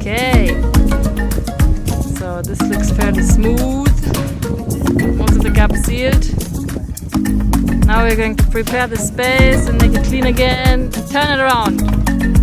Okay, so this looks fairly smooth. Most of the gap sealed. Now we're going to prepare the space and make it clean again. Turn it around.